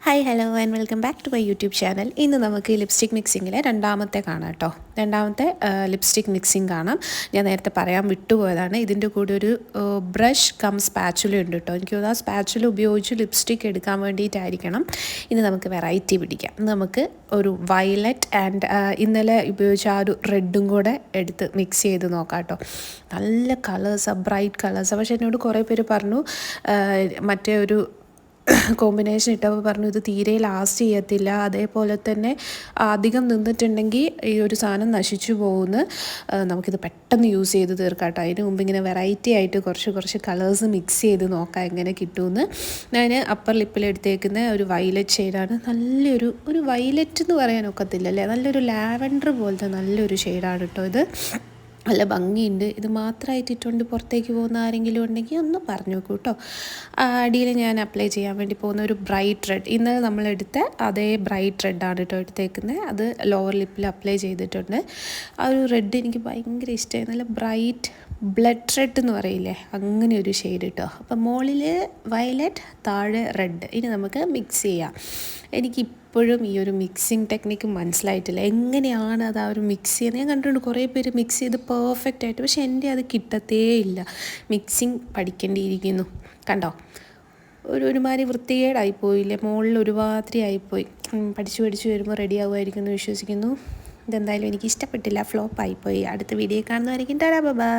Hi hello and welcome back to my YouTube channel. ഇന്ന് നമുക്ക് lipstick മിക്സിങ്ങിലെ രണ്ടാമത്തെ കാണാം കേട്ടോ. രണ്ടാമത്തെ ലിപ്സ്റ്റിക് മിക്സിങ് കാണാം. ഞാൻ നേരത്തെ പറയാൻ വിട്ടുപോയതാണ്. ഇതിൻ്റെ കൂടെ ഒരു ബ്രഷ് കം സ്പാച്ചുല ഉണ്ട് കേട്ടോ. എനിക്ക് തോന്നുന്നു ആ സ്പാച്ചുല ഉപയോഗിച്ച് ലിപ്സ്റ്റിക് എടുക്കാൻ വേണ്ടിയിട്ടായിരിക്കണം. ഇന്ന് നമുക്ക് വെറൈറ്റി പിടിക്കാം. നമുക്ക് ഒരു വയലറ്റ് ആൻഡ് ഇന്നലെ ഉപയോഗിച്ച ആ ഒരു റെഡും കൂടെ എടുത്ത് മിക്സ് ചെയ്ത് നോക്കാം കേട്ടോ. നല്ല കളേഴ്സാണ്, ബ്രൈറ്റ് കളേഴ്സാണ്. പക്ഷേ എന്നോട് കുറേ പേര് പറഞ്ഞു മറ്റേ ഒരു കോമ്പിനേഷൻ ഇട്ടപ്പോൾ പറഞ്ഞു ഇത് തീരെ ലാസ്റ്റ് ചെയ്യത്തില്ല, അതേപോലെ തന്നെ അധികം നിന്നിട്ടുണ്ടെങ്കിൽ ഈ ഒരു സാധനം നശിച്ചു പോകുന്നു. നമുക്കിത് പെട്ടെന്ന് യൂസ് ചെയ്ത് തീർക്കാട്ടോ. അതിന് മുമ്പ് ഇങ്ങനെ വെറൈറ്റി ആയിട്ട് കുറച്ച് കളേഴ്സ് മിക്സ് ചെയ്ത് നോക്കാം എങ്ങനെ കിട്ടുമെന്ന്. ഞാൻ അപ്പർ ലിപ്പിലെടുത്തേക്കുന്ന ഒരു വയലറ്റ് ഷെയ്ഡാണ്. ഒരു വയലറ്റ് എന്ന് പറയാൻ ഒക്കത്തില്ല അല്ലേ, നല്ലൊരു ലാവൻഡർ പോലത്തെ നല്ലൊരു ഷെയ്ഡാണ് കേട്ടോ. ഇത് നല്ല ഭംഗിയുണ്ട്. ഇത് മാത്രമായിട്ട് ഇട്ടുകൊണ്ട് പുറത്തേക്ക് പോകുന്ന ആരെങ്കിലും ഉണ്ടെങ്കിൽ ഒന്ന് പറഞ്ഞു നോക്കൂ കേട്ടോ. അടിയിൽ ഞാൻ അപ്ലൈ ചെയ്യാൻ വേണ്ടി പോകുന്ന ഒരു ബ്രൈറ്റ് റെഡ്, ഇന്നലെ നമ്മളെടുത്ത അതേ ബ്രൈറ്റ് റെഡാണ് കേട്ടോ എടുത്തേക്കുന്നത്. അത് ലോവർ ലിപ്പിൽ അപ്ലൈ ചെയ്തിട്ടുണ്ട്. ആ ഒരു റെഡ് എനിക്ക് ഭയങ്കര ഇഷ്ടമായി. നല്ല ബ്രൈറ്റ് ബ്ലഡ് റെഡ് എന്ന് പറയില്ലേ, അങ്ങനെ ഒരു ഷെയ്ഡ് കേട്ടോ. അപ്പം മുകളിൽ വയലറ്റ്, താഴെ റെഡ്. ഇനി നമുക്ക് മിക്സ് ചെയ്യാം. എനിക്കിപ്പോഴും ഈ ഒരു മിക്സിങ് ടെക്നിക്ക് മനസ്സിലായിട്ടില്ല, എങ്ങനെയാണ് അത് ആ ഒരു മിക്സ് ചെയ്യുന്നത്. ഞാൻ കണ്ടിട്ടുണ്ട് കുറേ പേര് മിക്സ് ചെയ്ത് പെർഫെക്റ്റ് ആയിട്ട്, പക്ഷേ എൻ്റെ അത് കിട്ടത്തേ ഇല്ല. മിക്സിങ് പഠിക്കേണ്ടിയിരിക്കുന്നു. കണ്ടോ, ഒരുമാതിരി വൃത്തികേടായിപ്പോയില്ലേ, മുകളിൽ ഒരുമാതിരി ആയിപ്പോയി. പഠിച്ചു വരുമ്പോൾ റെഡി ആകുമായിരിക്കും എന്ന് വിശ്വസിക്കുന്നു. ഇതെന്തായാലും എനിക്ക് ഇഷ്ടപ്പെട്ടില്ല, ഫ്ലോപ്പ് ആയിപ്പോയി. അടുത്ത വീഡിയോ കാണുന്നവരെയും ടാറ്റാ ബൈ.